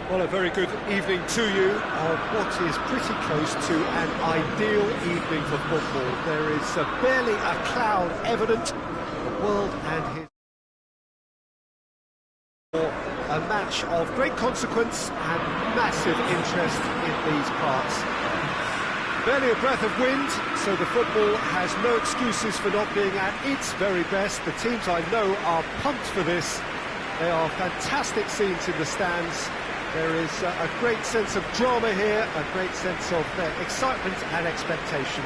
Well, a very good evening to you. What is pretty close to an ideal evening for football. There is barely a cloud evident. The world and his... A match of great consequence and massive interest in these parts. Barely a breath of wind, so the football has no excuses for not being at its very best. The teams I know are pumped for this. They are fantastic scenes in the stands. There is a great sense of drama here, a great sense of excitement and expectation.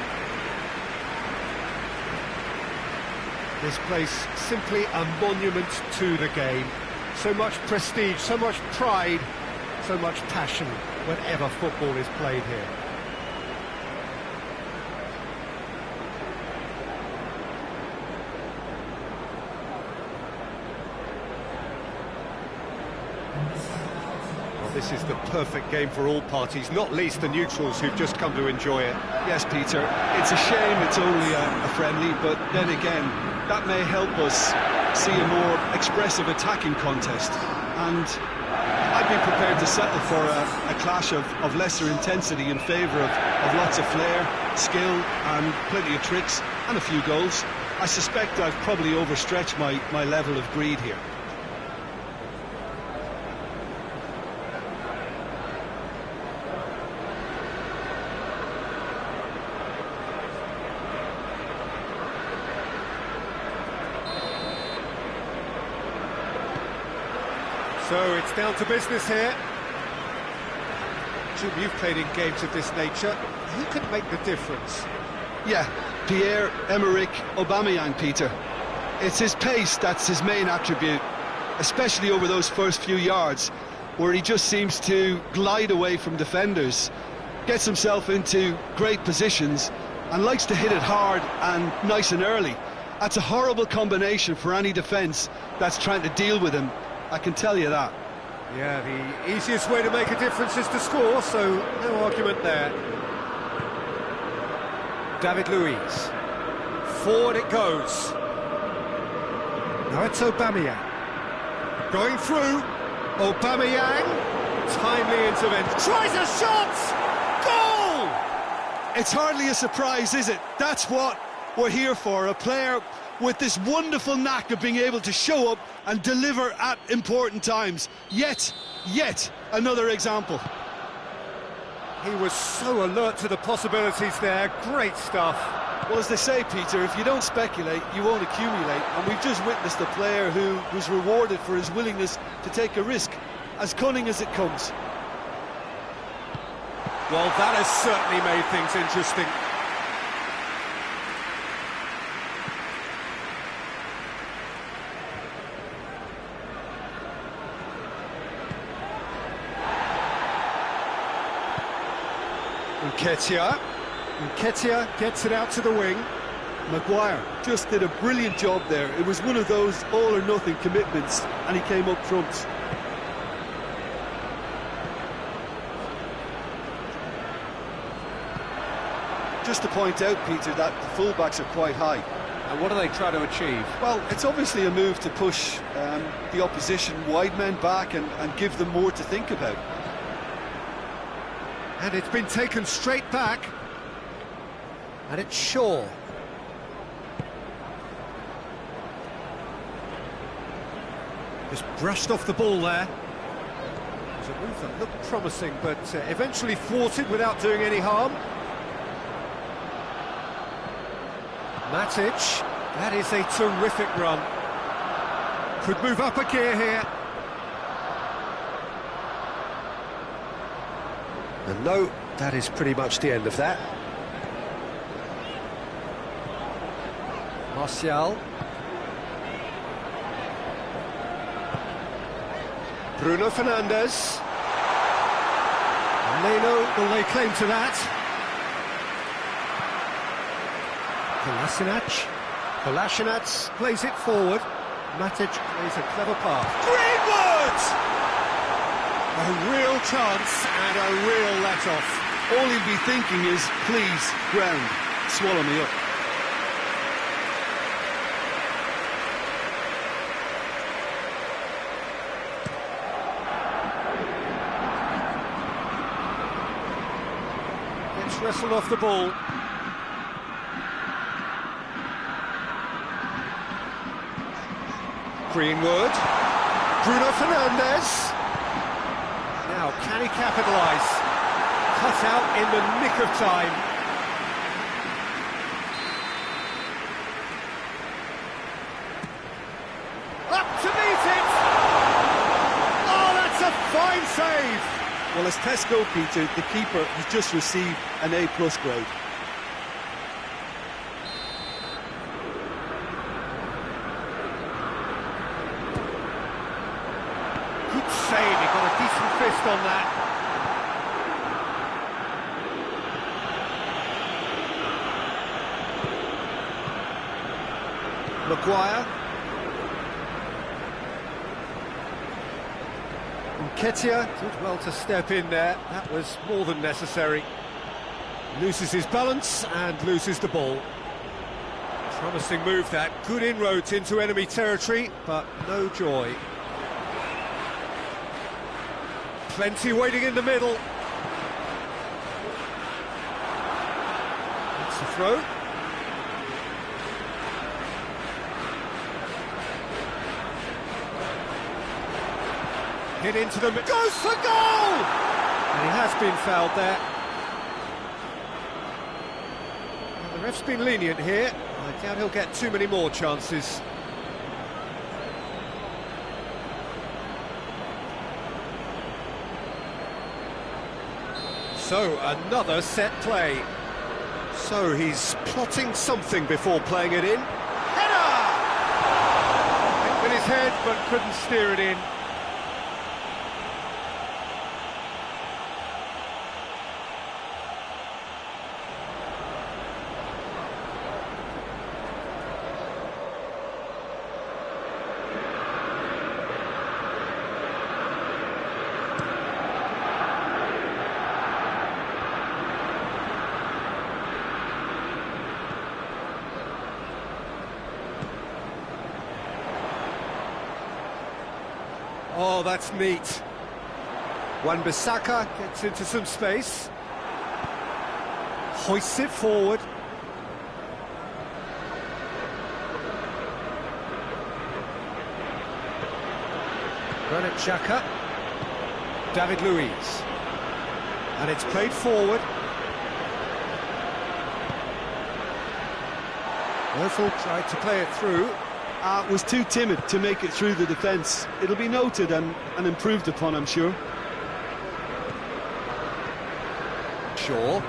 This place simply a monument to the game. So much prestige, so much pride, so much passion whenever football is played here. Well, this is the perfect game for all parties, not least the neutrals who've just come to enjoy it. Yes, Peter, it's a shame it's only a friendly, but then again, that may help us see a more expressive attacking contest, and I'd be prepared to settle for a clash of lesser intensity in favour of lots of flair, skill and plenty of tricks and a few goals. I suspect I've probably overstretched my level of greed here. So it's down to business here. Jim, you've played in games of this nature. Who can make the difference? Yeah, Pierre-Emerick Aubameyang, Peter. It's his pace that's his main attribute, especially over those first few yards, where he just seems to glide away from defenders, gets himself into great positions, and likes to hit it hard and nice and early. That's a horrible combination for any defence that's trying to deal with him. I can tell you that. Yeah, the easiest way to make a difference is to score, so no argument there. David Luiz. Forward it goes. Now it's Aubameyang. Going through. Aubameyang. Timely intervention. Tries a shot! Goal! It's hardly a surprise, is it? That's what we're here for. A player with this wonderful knack of being able to show up and deliver at important times. Yet another example. He was so alert to the possibilities there. Great stuff. Well, as they say, Peter, if you don't speculate, you won't accumulate. And we've just witnessed a player who was rewarded for his willingness to take a risk, as cunning as it comes. Well, that has certainly made things interesting. Nketiah gets it out to the wing. Maguire just did a brilliant job there. It was one of those all-or-nothing commitments, and he came up trumps. Just to point out, Peter, that the fullbacks are quite high. And what are they trying to achieve? Well, it's obviously a move to push the opposition wide men back and give them more to think about. And it's been taken straight back. And it's Shaw. Just brushed off the ball there. It was a move that looked promising, but eventually thwarted without doing any harm. Matic, that is a terrific run. Could move up a gear here. And no, that is pretty much the end of that. Martial. Bruno Fernandes. Leno will lay claim to that. Kolasinac plays it forward. Matic plays a clever pass. Greenwood! A real chance and a real let-off. All he'll be thinking is, please, ground, swallow me up. wrestled off the ball. Greenwood. Bruno Fernandes. Now, can he capitalise? Cut out in the nick of time. Up to meet it! Oh, that's a fine save! Well, as tests go, Peter, the keeper has just received an A+ grade. Good save, he got a decent fist on that. Maguire. Nketiah did well to step in there. That was more than necessary. Loses his balance and loses the ball. Promising move that. Good inroads into enemy territory, but no joy. Plenty waiting in the middle. It's a throw. Hit into them, goes for goal! And he has been fouled there. Well, the ref's been lenient here. I doubt he'll get too many more chances. So, another set play. So, he's plotting something before playing it in. Header! Hit with his head, but couldn't steer it in. Oh, that's neat. Wan-Bissaka gets into some space. Hoists it forward. Granit Xhaka. David Luiz. And it's played forward. Werfel tried to play it through. Was too timid to make it through the defence. It'll be noted and improved upon, I'm sure. Shaw.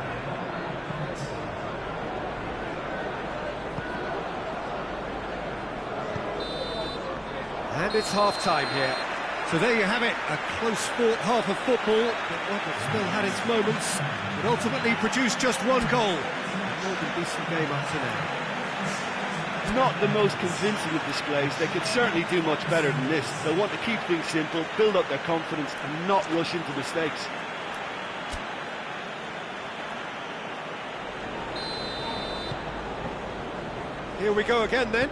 And it's half-time here. So there you have it, a close-fought half of football, but one that still had its moments, but ultimately produced just one goal. More than decent game up to now. Not the most convincing of displays. They could certainly do much better than this. They'll want to keep things simple, build up their confidence and not rush into mistakes. Here we go again then.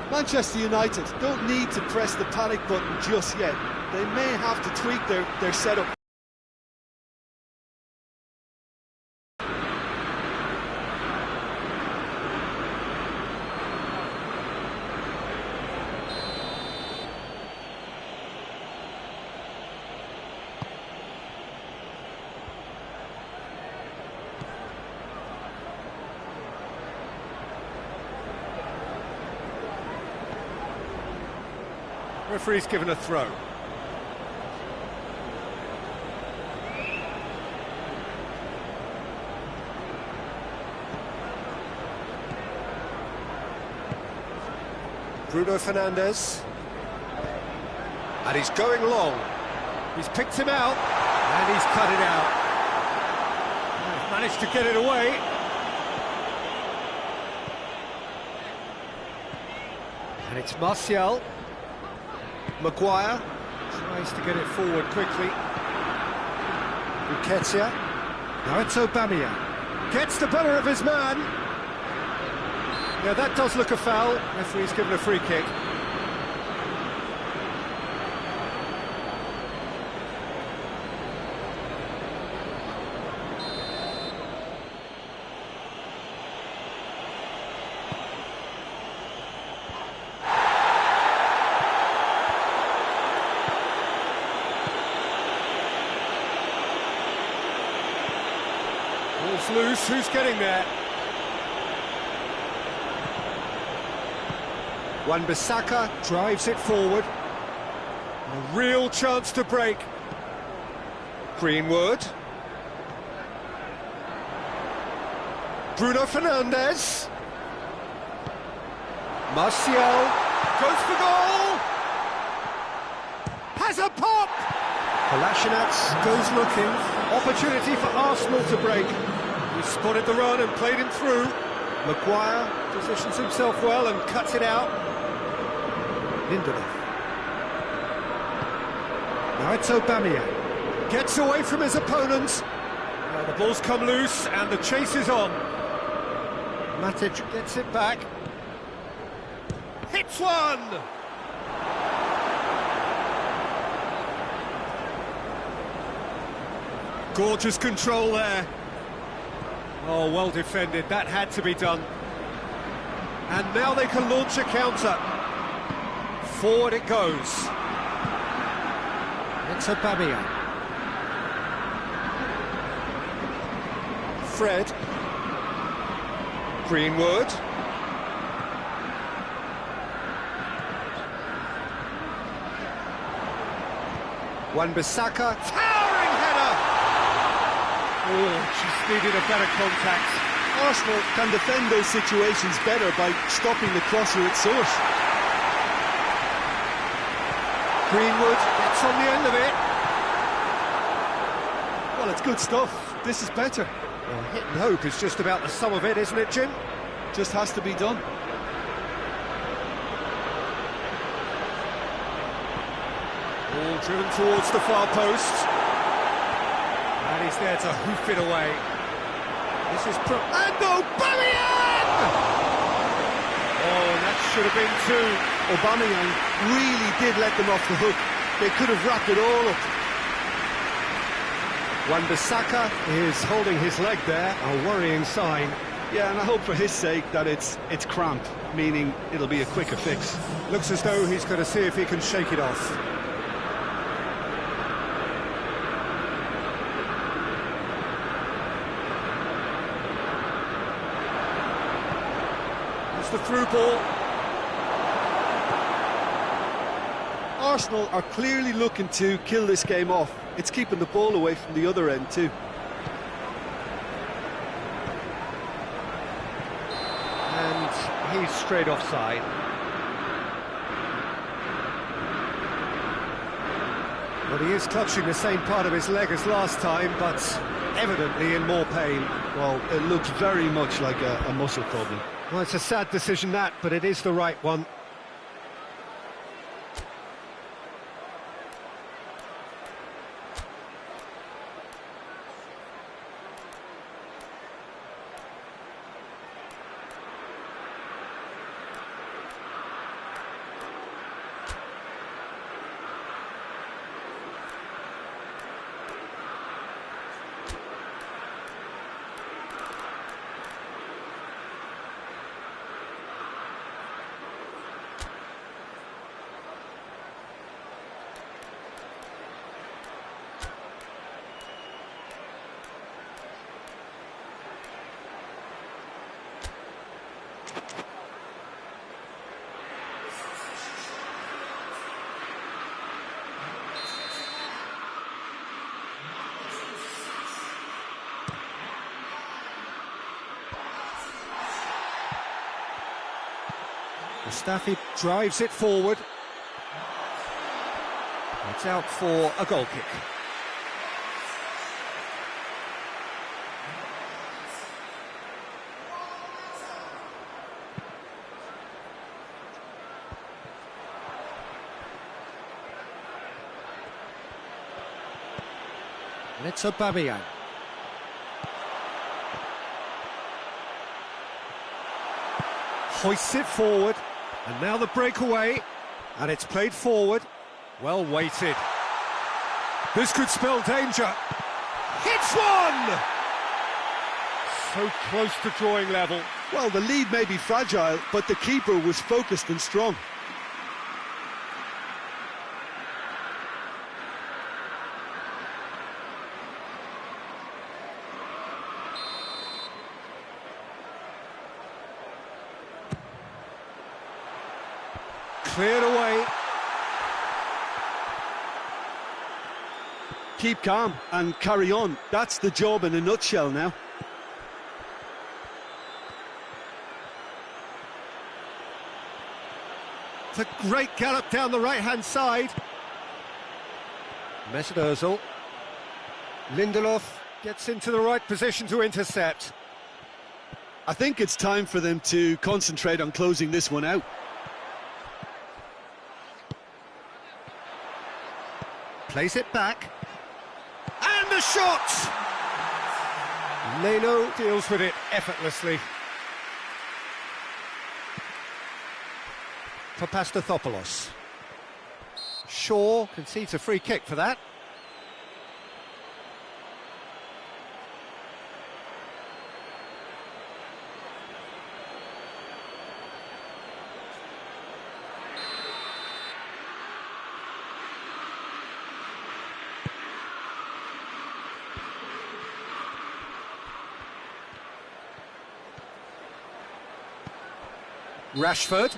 Manchester United don't need to press the panic button just yet. They may have to tweak their setup. Referee's given a throw. Bruno Fernandes. And he's going long. He's picked him out, and he's cut it out. He's managed to get it away. And it's Martial. Maguire tries to get it forward quickly. Nketiah. Now it's Aubameyang. Gets the better of his man. Yeah, that does look a foul. Referee's given a free kick. Ball's loose, who's getting there? Wan-Bissaka drives it forward. A real chance to break. Greenwood. Bruno Fernandes. Martial goes for goal. Has a pop. Kolasinac goes looking. Opportunity for Arsenal to break. He spotted the run and played him through. Maguire positions himself well and cuts it out. Lindelof. Now it's Aubameyang. Gets away from his opponents. Now the ball's come loose and the chase is on. Matic gets it back. Hits one! Gorgeous control there. Oh, well defended. That had to be done. And now they can launch a counter. Forward it goes. It's Aubameyang. Fred. Greenwood. Wan-Bissaka. Towering header! Oh, she's needed a better contact. Arsenal can defend those situations better by stopping the crosser at source. Greenwood gets on the end of it. Well, it's good stuff. This is better. Well, hit and hope is just about the sum of it, isn't it, Jim? Just has to be done. Ball driven towards the far post. And he's there to hoof it away. This is and Aubameyang! Oh, and that should have been two. Aubameyang really did let them off the hook. They could have wrapped it all up. Wan-Bissaka is holding his leg there, a worrying sign. Yeah, and I hope for his sake that it's cramp, meaning it'll be a quicker fix. Looks as though he's going to see if he can shake it off. It's the through ball. Arsenal are clearly looking to kill this game off. It's keeping the ball away from the other end too. And he's straight offside. Well, he is clutching the same part of his leg as last time, but evidently in more pain. Well, it looks very much like a muscle problem. Well, it's a sad decision that, but it is the right one. Mustafi drives it forward. It's out for a goal kick. And it's Aubameyang. Hoists it forward. And now the breakaway, and it's played forward. Well weighted. This could spell danger. Hits one! So close to drawing level. Well, the lead may be fragile, but the keeper was focused and strong. Cleared away. Keep calm and carry on. That's the job in a nutshell now. It's a great gallop down the right-hand side. Mesut Ozil. Lindelof gets into the right position to intercept. I think it's time for them to concentrate on closing this one out. Plays it back. And the shot! Leno deals with it effortlessly. For Pastathopoulos. Shaw concedes a free kick for that. Rashford.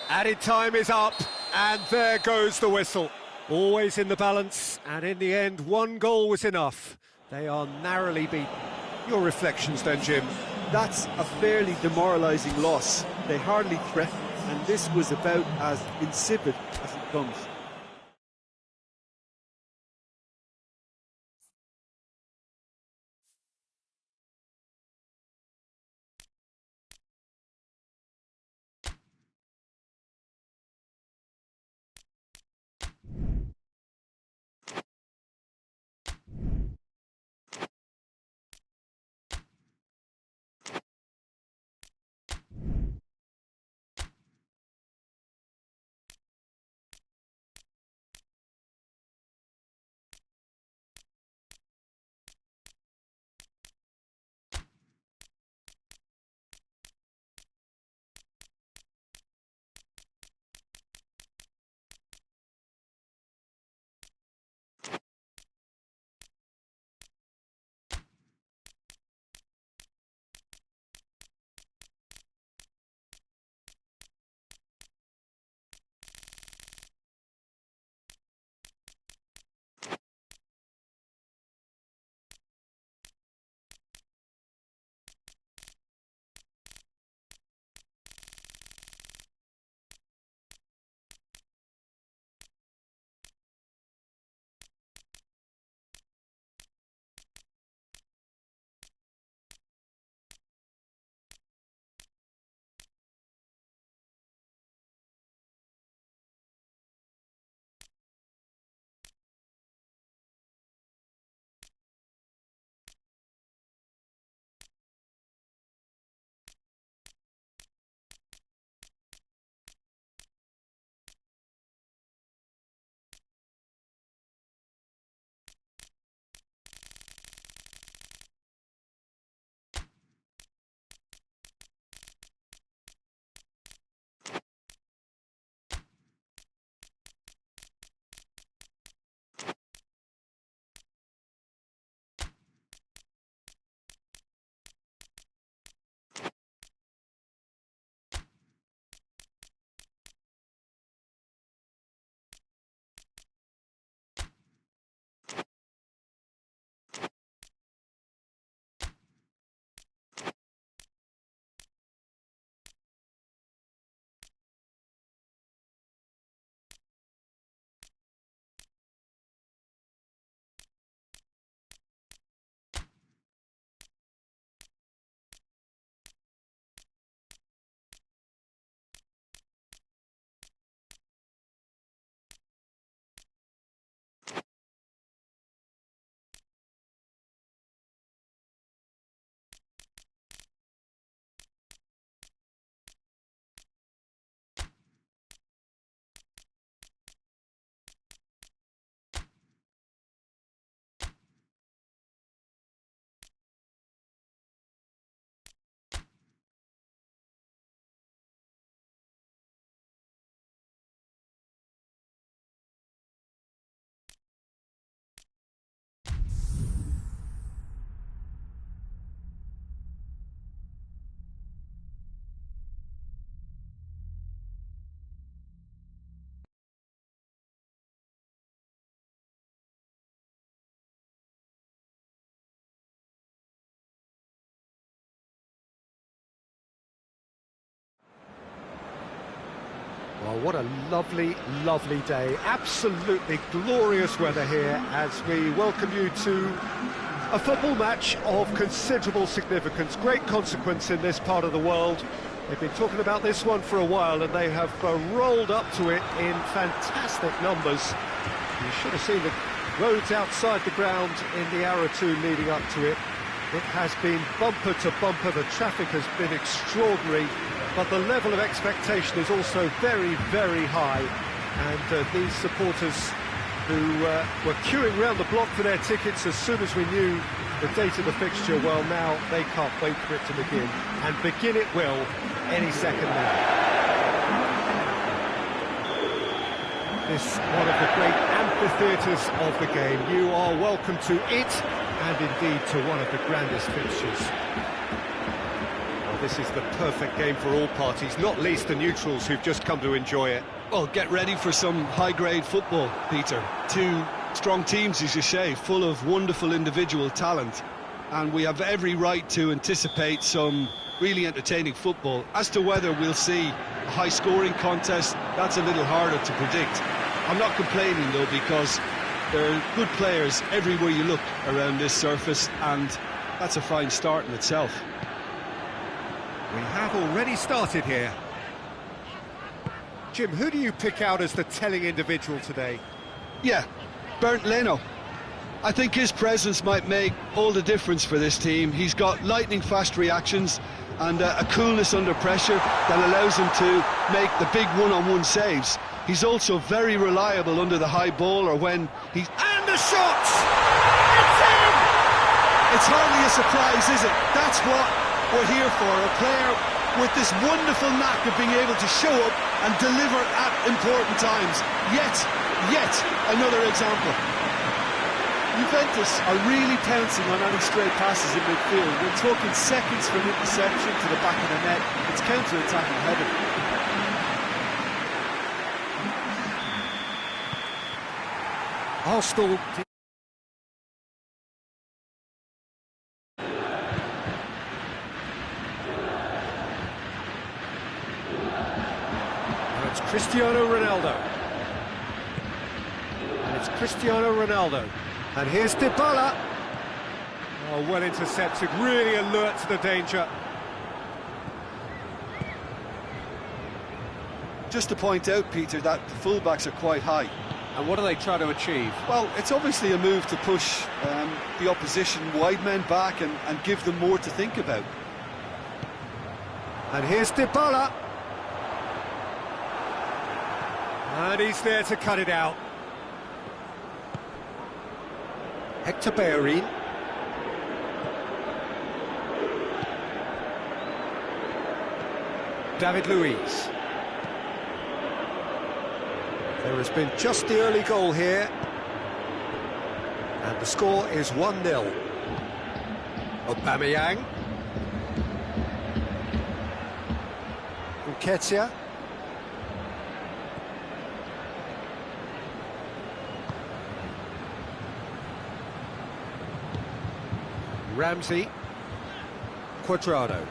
Added time is up, and there goes the whistle. Always in the balance, and in the end, one goal was enough. They are narrowly beaten. Your reflections then, Jim? That's a fairly demoralising loss. They hardly threatened, and this was about as insipid as it comes. Well, what a lovely, lovely day. Absolutely glorious weather here as we welcome you to a football match of considerable significance, great consequence in this part of the world. They've been talking about this one for a while and they have rolled up to it in fantastic numbers. You should have seen the roads outside the ground in the hour or two leading up to it. It has been bumper to bumper, the traffic has been extraordinary, but the level of expectation is also very, very high. And these supporters who were queuing round the block for their tickets as soon as we knew the date of the fixture, well, now they can't wait for it to begin. And begin it will any second now. This one of the great amphitheatres of the game. You are welcome to it, and indeed to one of the grandest fixtures. Well, this is the perfect game for all parties, not least the neutrals who've just come to enjoy it. Well, get ready for some high-grade football, Peter. Two strong teams, as you say, full of wonderful individual talent. And we have every right to anticipate some really entertaining football. As to whether we'll see a high-scoring contest, that's a little harder to predict. I'm not complaining, though, because there are good players everywhere you look around this surface, and that's a fine start in itself. We have already started here. Jim, who do you pick out as the telling individual today? Yeah, Bernd Leno. I think his presence might make all the difference for this team. He's got lightning-fast reactions and a coolness under pressure that allows him to make the big one-on-one saves. He's also very reliable under the high ball or when he's... And the shot! It's in! It's hardly a surprise, is it? That's what we're here for, a player with this wonderful knack of being able to show up and deliver at important times. Yet another example. Juventus are really pouncing on any stray passes in midfield. We're talking seconds from interception to the back of the net. It's counter-attacking heaven. Arsenal. Now it's Cristiano Ronaldo. And it's Cristiano Ronaldo. And here's Dybala. Oh, well intercepted, really alert to the danger. Just to point out, Peter, that the fullbacks are quite high. And what do they try to achieve? Well, it's obviously a move to push the opposition wide men back and give them more to think about. And here's Dybala. And he's there to cut it out. Hector Bellerin. David Luiz. There has been just the early goal here. And the score is 1-0. Aubameyang. Nketiah. Ramsey. Cuadrado.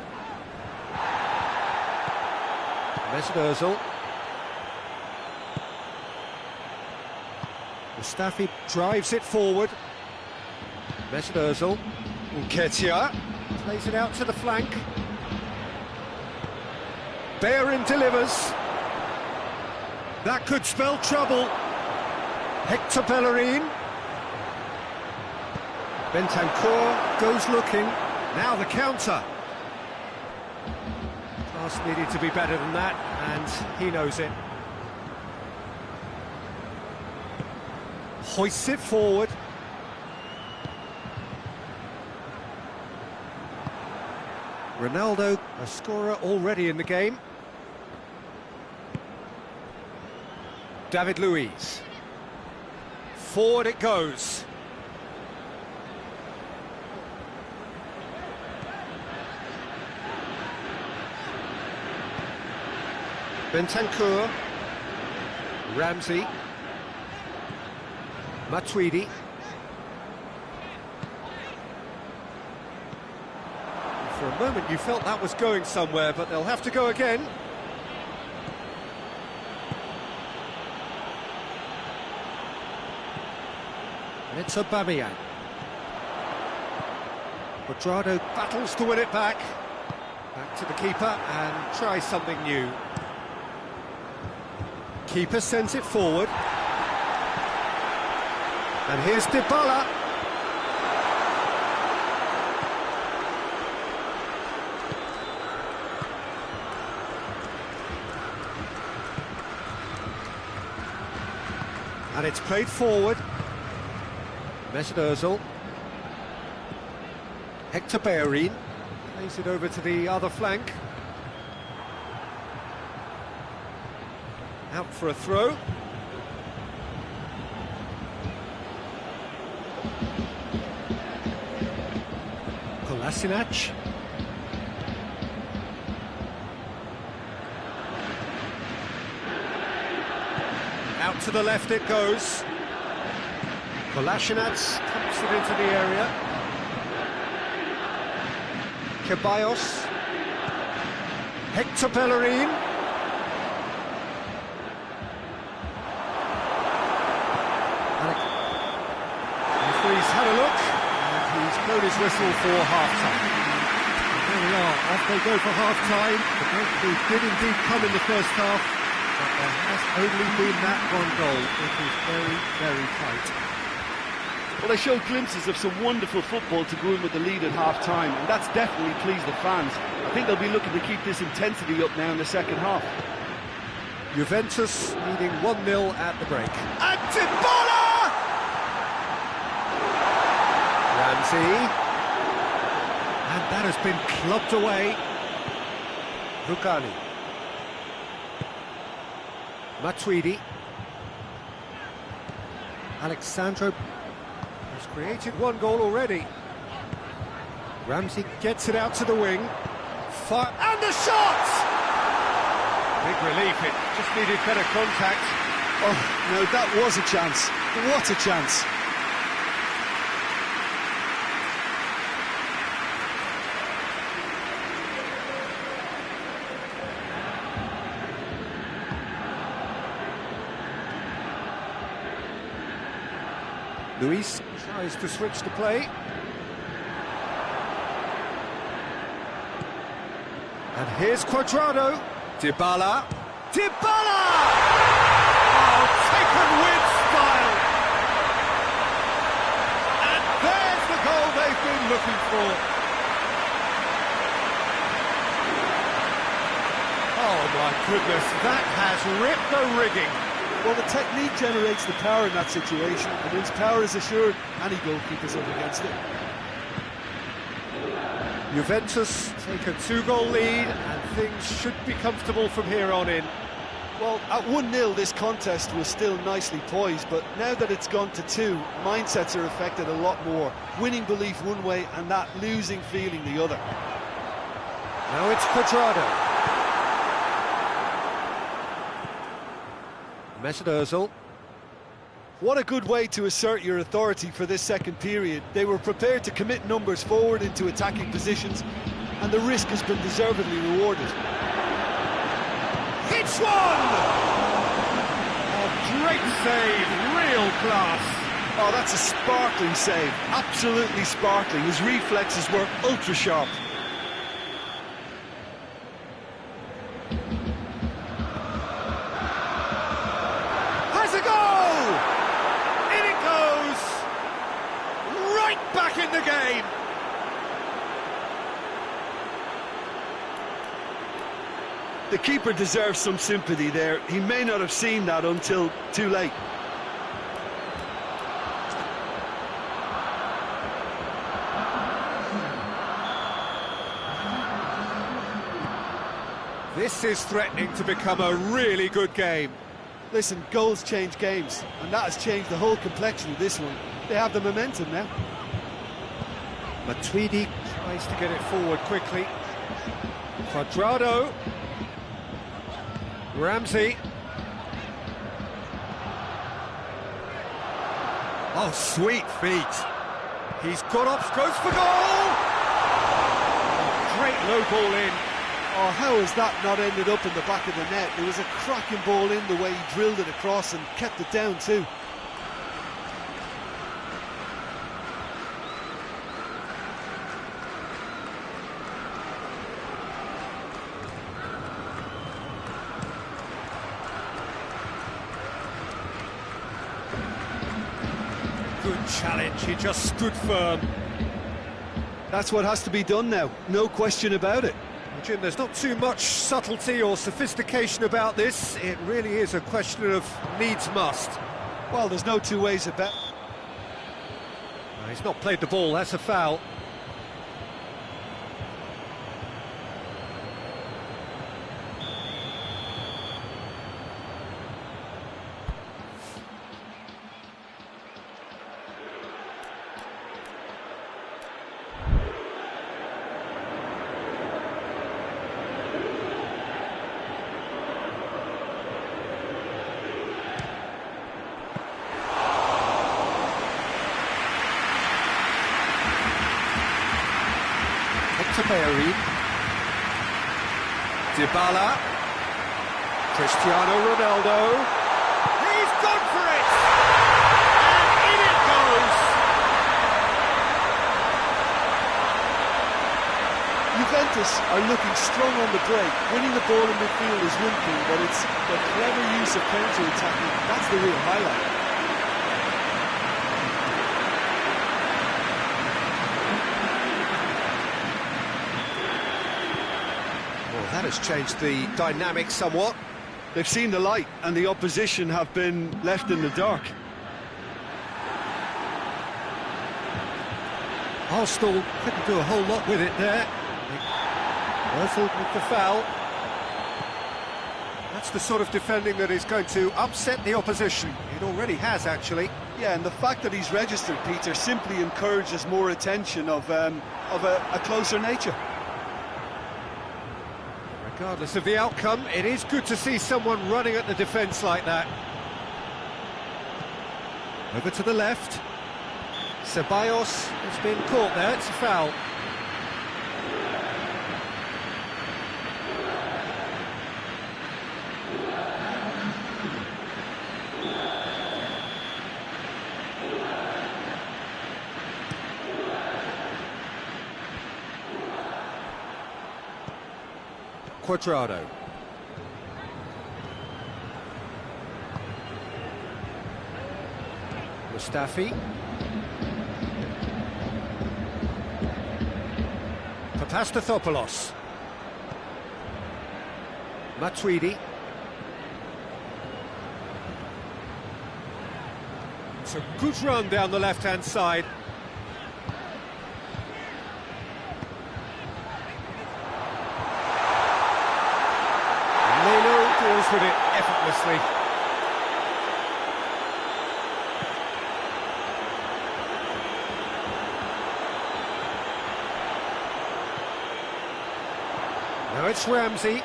Mesut Ozil. Mustafi drives it forward. Mesut Ozil. Nketiah plays it out to the flank. Bellerin delivers. That could spell trouble. Hector Bellerin. Bentancur goes looking. Now the counter. Pass needed to be better than that, and he knows it. Hoists it forward. Ronaldo, a scorer already in the game. David Luiz. Forward it goes. Bentancur. Ramsey. Matuidi. For a moment you felt that was going somewhere, but they'll have to go again. And it's Aubameyang. Cuadrado battles to win it back. Back to the keeper and tries something new. Keeper sends it forward. And here's Dybala. And it's played forward. Mesut Ozil. Hector Bellerin plays it over to the other flank. Out for a throw. Kolasinac. Out to the left it goes. Kolasinac pumps it into the area. Ceballos. Hector Bellerin. Referee's had a look, and he's blown his whistle for half-time. There we are, off they go for half-time. The breakthrough did indeed come in the first half, but there has only been that one goal. It is very, very tight. Well, they showed glimpses of some wonderful football to go in with the lead at half-time, and that's definitely pleased the fans. I think they'll be looking to keep this intensity up now in the second half. Juventus leading 1-0 at the break. And Dybala! Ramsey. And that has been clubbed away. Rugani. Matuidi. Alexandro has created one goal already. Ramsey gets it out to the wing. And the shot! Big relief, it just needed better contact. Oh, no, that was a chance. What a chance. Luis tries to switch the play. And here's Cuadrado. Dybala. Dybala! Oh, taken with style. And there's the goal they've been looking for. Oh my goodness, that has ripped the rigging. Well, the technique generates the power in that situation, and once power is assured, any goalkeeper's up against it. Juventus take a 2-goal lead, and things should be comfortable from here on in. Well, at 1-0, this contest was still nicely poised, but now that it's gone to 2, mindsets are affected a lot more. Winning belief one way, and that losing feeling the other. Now it's Cuadrado. Mesut Ozil. What a good way to assert your authority for this second period. They were prepared to commit numbers forward into attacking positions, and the risk has been deservedly rewarded. Hits one! Oh, great save, real class. Oh, that's a sparkling save, absolutely sparkling. His reflexes were ultra sharp. Has a goal! In it goes! Right back in the game! The keeper deserves some sympathy there. He may not have seen that until too late. This is threatening to become a really good game. Listen, goals change games, and that has changed the whole complexion of this one. They have the momentum now. Matuidi tries to get it forward quickly. Cuadrado. Ramsey. Oh, sweet feet. He's got off, goes for goal! Great low ball in. Oh, how has that not ended up in the back of the net? It was a cracking ball in the way he drilled it across and kept it down too. good challenge, he just stood firm. That's what has to be done now, no question about it. Jim, there's not too much subtlety or sophistication about this. It really is a question of needs must. Well, there's no two ways about it. He's not played the ball, that's a foul. Dybala, Cristiano Ronaldo, he's gone for it, and in it goes. Juventus are looking strong on the break. Winning the ball in midfield is one thing, but it's the clever use of counter-attacking, that's the real highlight. That has changed the dynamic somewhat. They've seen the light and the opposition have been left in the dark. Arsenal couldn't do a whole lot with it there. Ozil with the foul. That's the sort of defending that is going to upset the opposition. It already has, actually. Yeah, and the fact that he's registered, Peter, simply encourages more attention of a closer nature. Regardless of the outcome, it is good to see someone running at the defence like that. Over to the left. Ceballos has been caught there, it's a foul. Quadrado. Mustafi. Papastathopoulos. Matuidi. It's a good run down the left-hand side. Deals with it effortlessly. Now it's Ramsey.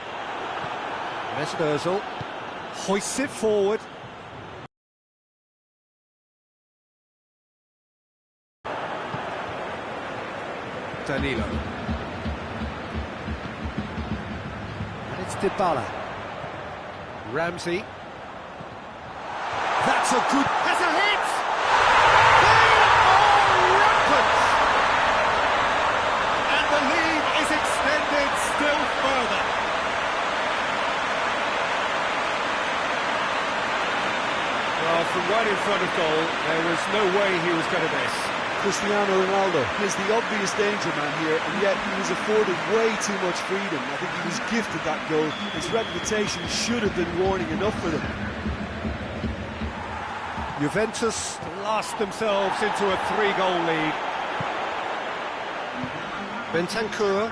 Mesut Ozil hoists it forward. Danilo. And it's Dybala. Ramsey. That's a good... That's a hit! They are rampant! And the lead is extended still further. Well, from right in front of goal, there was no way he was going to miss. Cristiano Ronaldo is the obvious danger man here, and yet he was afforded way too much freedom. I think he was gifted that goal. His reputation should have been warning enough for them. Juventus lost themselves into a 3-goal lead. Bentancur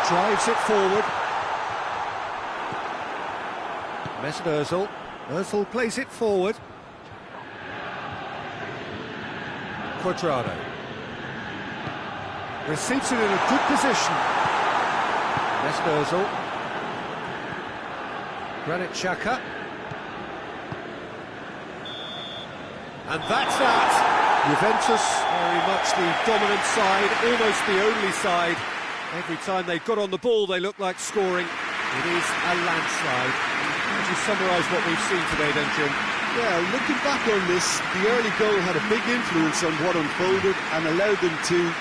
drives it forward. Mesut Ozil. Ozil plays it forward. Quadrado receives it in a good position. Mesut Ozil. Granit Xhaka. And that's that. Juventus very much the dominant side, almost the only side. Every time they got on the ball, they look like scoring. It is a landslide. Would you summarise what we've seen today then, Jim? Yeah, looking back on this, the early goal had a big influence on what unfolded and allowed them to